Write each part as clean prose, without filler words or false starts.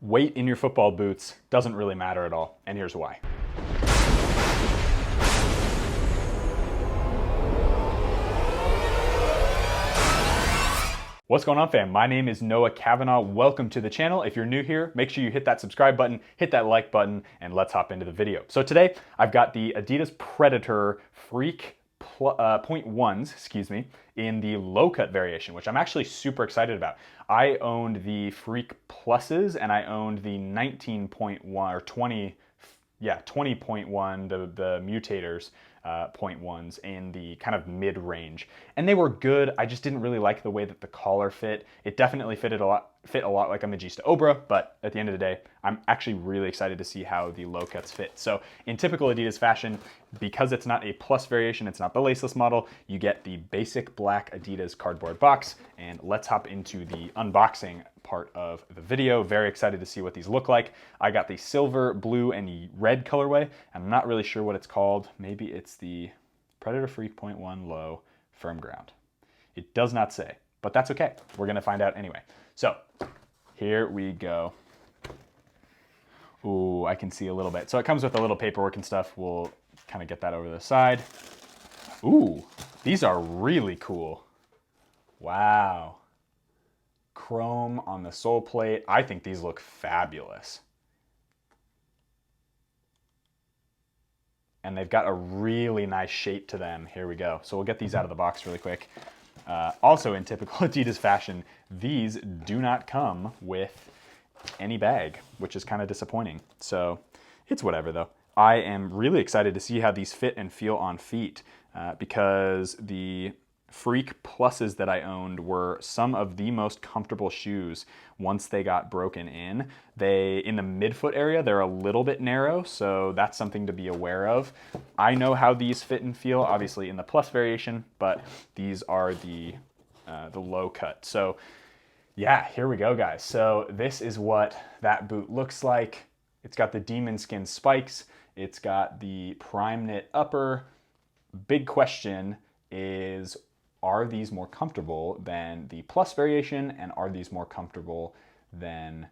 weight in your football boots doesn't really matter at all, and here's why. What's going on, fam? My name is Noah Cavanaugh. Welcome to the channel. If you're new here, make sure you hit that subscribe button, hit that like button, and let's hop into the video. So today, I've got the Adidas Predator Freak.1s, in the low cut variation, which I'm actually super excited about. I owned the Freak Pluses and I owned the 19.1 or 20, 20.1, the mutators, 0.1s in the kind of mid-range. And they were good. I just didn't really like the way that the collar fit. It definitely fit a lot like a Magista Obra, but at the end of the day, I'm actually really excited to see how the low cuts fit. So in typical Adidas fashion, because it's not a plus variation, it's not the laceless model, you get the basic black Adidas cardboard box. And let's hop into the unboxing part of the video. Very excited to see what these look like. I got the silver, blue, and red colorway. I'm not really sure what it's called. Maybe it's the Predator Freak 0.1 Low Firm Ground. It does not say, but that's okay. We're gonna find out anyway. So here we go. Ooh, I can see a little bit. So it comes with a little paperwork and stuff. We'll kind of get that over the side. Ooh, these are really cool. Wow. Chrome on the sole plate. I think these look fabulous. And they've got a really nice shape to them. Here we go. So we'll get these out of the box really quick. Also in typical Adidas fashion, these do not come with any bag, which is kind of disappointing. So it's whatever though. I am really excited to see how these fit and feel on feet because the Freak Pluses that I owned were some of the most comfortable shoes once they got broken in. In the midfoot area, they're a little bit narrow, so that's something to be aware of. I know how these fit and feel, obviously in the plus variation, but these are the low cut. So yeah, here we go, guys. So this is what that boot looks like. It's got the demon skin spikes. It's got the prime knit upper. Big question is, are these more comfortable than the plus variation, and are these more comfortable than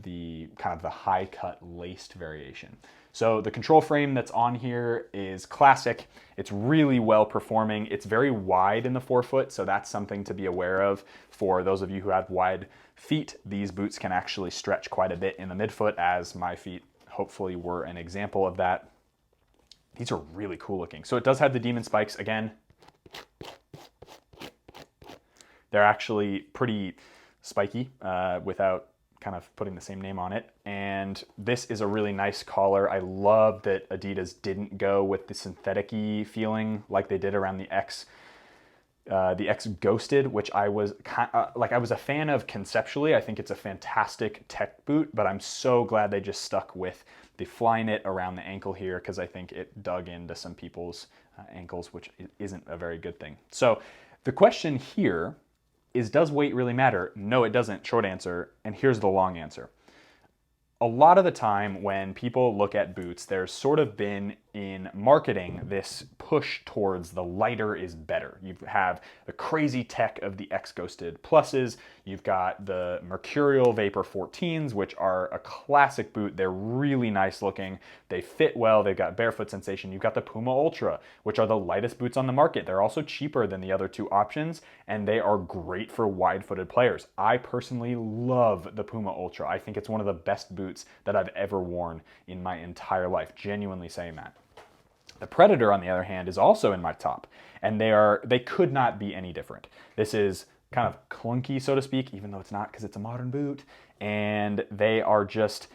the kind of the high cut laced variation? So the control frame that's on here is classic. It's really well performing. It's very wide in the forefoot, so that's something to be aware of. For those of you who have wide feet, these boots can actually stretch quite a bit in the midfoot, as my feet hopefully were an example of that. These are really cool looking. So it does have the demon spikes again. They're actually pretty spiky without kind of putting the same name on it. And this is a really nice collar. I love that Adidas didn't go with the synthetic-y feeling like they did around the X Ghosted, which I was I was a fan of conceptually. I think it's a fantastic tech boot, but I'm so glad they just stuck with the fly knit around the ankle here, because I think it dug into some people's ankles, which isn't a very good thing. So the question here is, does weight really matter? No, it doesn't, short answer, and here's the long answer. A lot of the time when people look at boots, there's sort of been in marketing this push towards the lighter is better. You have the crazy tech of the X Ghosted Pluses. You've got the Mercurial Vapor 14s, which are a classic boot. They're really nice looking. They fit well. They've got barefoot sensation. You've got the Puma Ultra, which are the lightest boots on the market. They're also cheaper than the other two options, and they are great for wide-footed players. I personally love the Puma Ultra. I think it's one of the best boots that I've ever worn in my entire life. Genuinely saying that. The Predator, on the other hand, is also in my top, and they could not be any different. This is kind of clunky, so to speak, even though it's not, because it's a modern boot, and they are just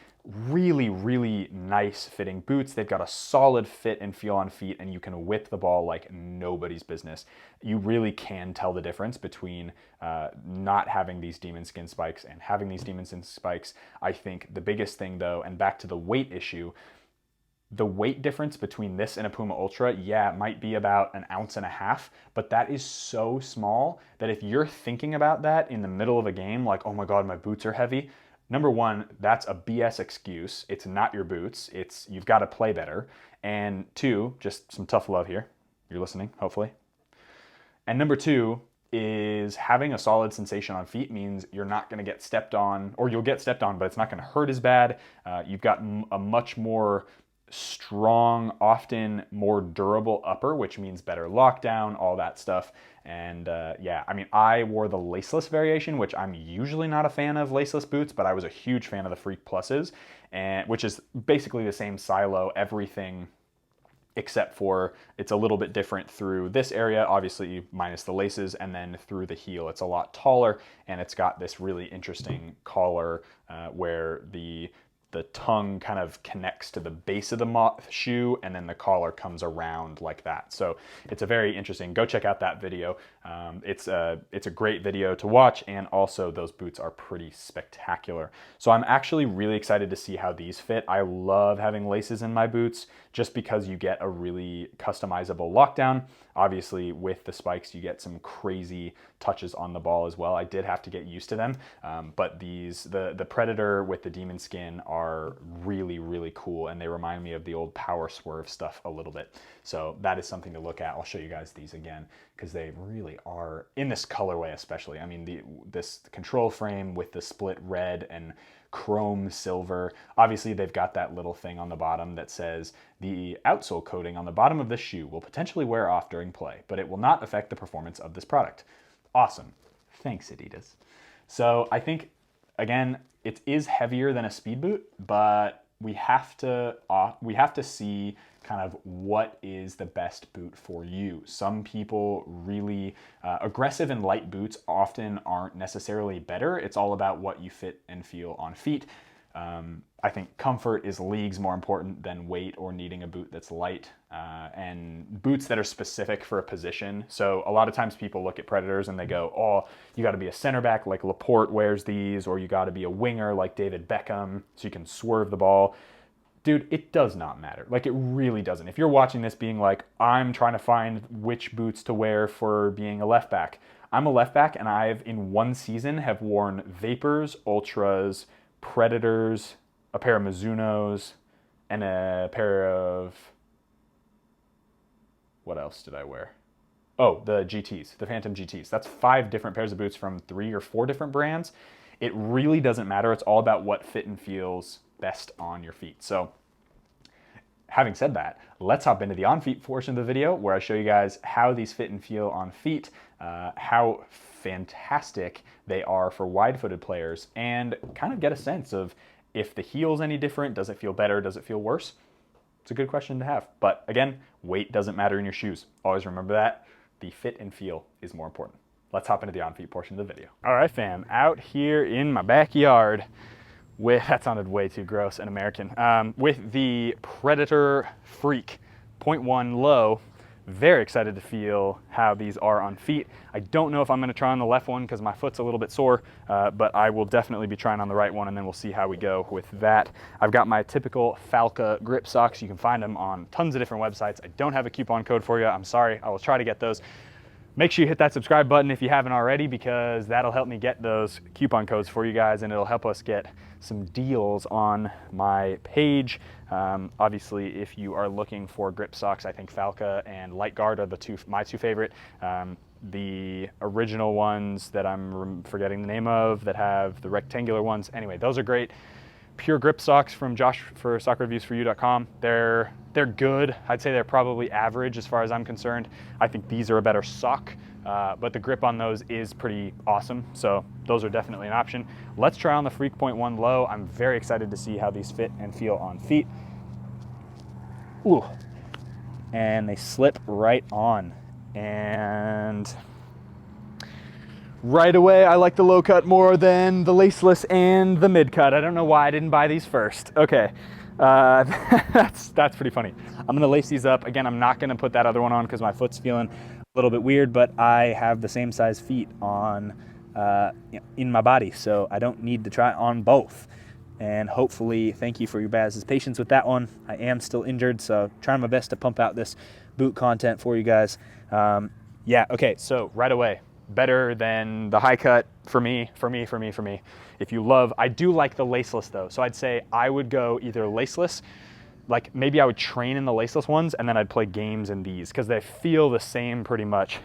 really, really nice fitting boots. They've got a solid fit and feel on feet, and you can whip the ball like nobody's business. You really can tell the difference between not having these demon skin spikes and having these demon skin spikes. I think the biggest thing, though, and back to the weight issue, the weight difference between this and a Puma Ultra, yeah, it might be about 1.5 ounces, but that is so small that if you're thinking about that in the middle of a game, like, oh my God, my boots are heavy, number one, that's a BS excuse. It's not your boots. You've got to play better. And two, just some tough love here. You're listening, hopefully. And number two, is having a solid sensation on feet means you're not going to get stepped on, or you'll get stepped on, but it's not going to hurt as bad. You've got a much more strong, often more durable upper, which means better lockdown, all that stuff. And yeah, I mean, I wore the laceless variation, which I'm usually not a fan of laceless boots, but I was a huge fan of the Freak Pluses, and which is basically the same silo, everything except for it's a little bit different through this area, obviously minus the laces, and then through the heel it's a lot taller, and it's got this really interesting collar where the tongue kind of connects to the base of the shoe, and then the collar comes around like that. So it's a very interesting, go check out that video. It's a great video to watch, and also those boots are pretty spectacular. So I'm actually really excited to see how these fit. I love having laces in my boots just because you get a really customizable lockdown. Obviously with the spikes you get some crazy touches on the ball as well. I did have to get used to them, but the Predator with the demon skin are really, really cool, and they remind me of the old Power Swerve stuff a little bit. So that is something to look at. I'll show you guys these again because they really are, in this colorway especially. I mean, this control frame with the split red and chrome silver. Obviously they've got that little thing on the bottom that says the outsole coating on the bottom of this shoe will potentially wear off during play, but it will not affect the performance of this product. Awesome. Thanks, Adidas. So I think, again, it is heavier than a speed boot, but we have to see kind of what is the best boot for you. Some people really, aggressive and light boots often aren't necessarily better. It's all about what you fit and feel on feet. I think comfort is leagues more important than weight or needing a boot that's light, and boots that are specific for a position. So a lot of times people look at Predators and they go, oh, you got to be a center back like Laporte wears these, or you got to be a winger like David Beckham so you can swerve the ball. Dude, it does not matter. Like, it really doesn't. If you're watching this being like, I'm trying to find which boots to wear for being a left back. I'm a left back, and I've, in one season, have worn Vapors, Ultras, Predators, a pair of Mizunos, and a pair of, what else did I wear? Oh, the GTs, the Phantom GTs. That's 5 different pairs of boots from 3 or 4 different brands. It really doesn't matter. It's all about what fit and feels best on your feet. So having said that, let's hop into the on-feet portion of the video where I show you guys how these fit and feel on feet, how fantastic they are for wide-footed players, and kind of get a sense of if the heel's any different. Does it feel better? Does it feel worse? It's a good question to have. But again, weight doesn't matter in your shoes. Always remember that. The fit and feel is more important. Let's hop into the on-feet portion of the video. All right, fam, out here in my backyard with, that sounded way too gross and American, with the Predator Freak 0.1 low. Very excited to feel how these are on feet. I don't know if I'm gonna try on the left one because my foot's a little bit sore, but I will definitely be trying on the right one, and then we'll see how we go with that. I've got my typical Falca grip socks. You can find them on tons of different websites. I don't have a coupon code for you. I'm sorry, I will try to get those. Make sure you hit that subscribe button if you haven't already, because that'll help me get those coupon codes for you guys, and it'll help us get some deals on my page. Obviously, if you are looking for grip socks, I think Falca and Light Guard are my two favorite. The original ones that I'm forgetting the name of, that have the rectangular ones. Anyway, those are great. Pure grip socks from Josh for sockreviewsforyou.com. They're good. I'd say they're probably average as far as I'm concerned. I think these are a better sock, but the grip on those is pretty awesome. So those are definitely an option. Let's try on the Freak.1 low. I'm very excited to see how these fit and feel on feet. Ooh, and they slip right on. And right away, I like the low cut more than the laceless and the mid cut. I don't know why I didn't buy these first. Okay, that's pretty funny. I'm gonna lace these up. Again, I'm not gonna put that other one on because my foot's feeling a little bit weird, but I have the same size feet on in my body, so I don't need to try on both. And hopefully, thank you for your guys' patience with that one. I am still injured, so trying my best to pump out this boot content for you guys. Yeah, okay, so right away, better than the high cut for me. If you love, I do like the laceless though. So I'd say I would go either laceless like maybe I would train in the laceless ones and then I'd play games in these because they feel the same pretty much.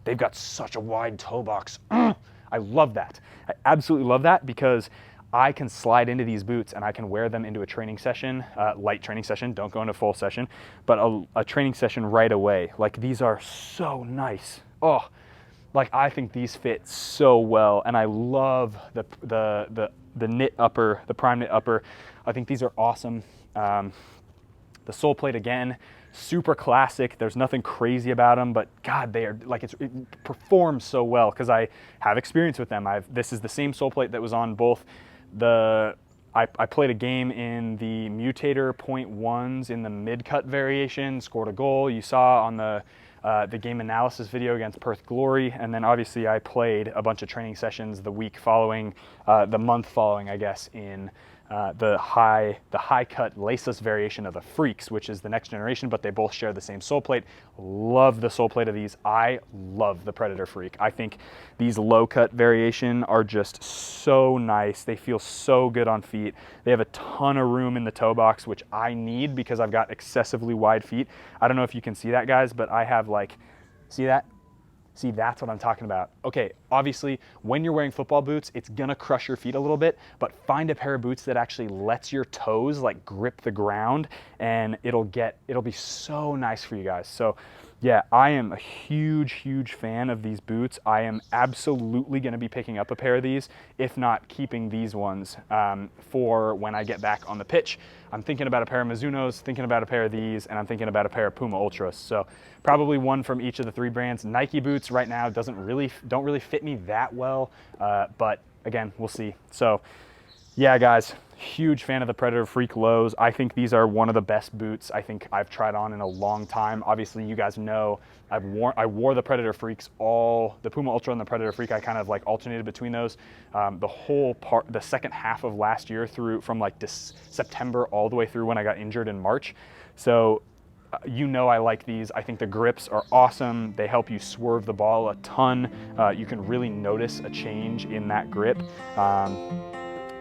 They've got such a wide toe box. I love that. I absolutely love that because I can slide into these boots and I can wear them into a training session, light training session, don't go into full session, but a training session right away. Like these are so nice. Oh, like I think these fit so well, and I love the knit upper, the prime knit upper. I think these are awesome. The sole plate again, super classic. There's nothing crazy about them, but God, they are like, it performs so well because I have experience with them. This is the same sole plate that was on both I played a game in the Mutator .1s in the mid-cut variation, scored a goal. You saw on the game analysis video against Perth Glory, and then obviously I played a bunch of training sessions the week following, the month following, I guess, in the high cut laceless variation of the Freaks, which is the next generation, but they both share the same sole plate. Love the sole plate of these. I love the Predator Freak. I think these low cut variation are just so nice. They feel so good on feet. They have a ton of room in the toe box, which I need because I've got excessively wide feet. I don't know if you can see that, guys, but I have like, see that? See, that's what I'm talking about. Okay, obviously, when you're wearing football boots, it's gonna crush your feet a little bit, but find a pair of boots that actually lets your toes like grip the ground, and it'll be so nice for you guys. So yeah, I am a huge fan of these boots. I am absolutely gonna be picking up a pair of these, if not keeping these ones for when I get back on the pitch. I'm thinking about a pair of Mizunos, thinking about a pair of these, and I'm thinking about a pair of Puma Ultras. So probably one from each of the three brands. Nike boots right now don't really fit me that well, but again, we'll see. So yeah, guys, huge fan of the Predator Freak lows. I think these are one of the best boots I think I've tried on in a long time. Obviously, you guys know I wore the Predator Freaks, the Puma Ultra and the Predator Freak. I kind of like alternated between those the second half of last year from like September all the way through when I got injured in March. So you know I like these. I think the grips are awesome. They help you swerve the ball a ton. You can really notice a change in that grip.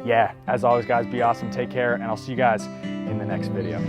Yeah, as always, guys, be awesome, take care, and I'll see you guys in the next video.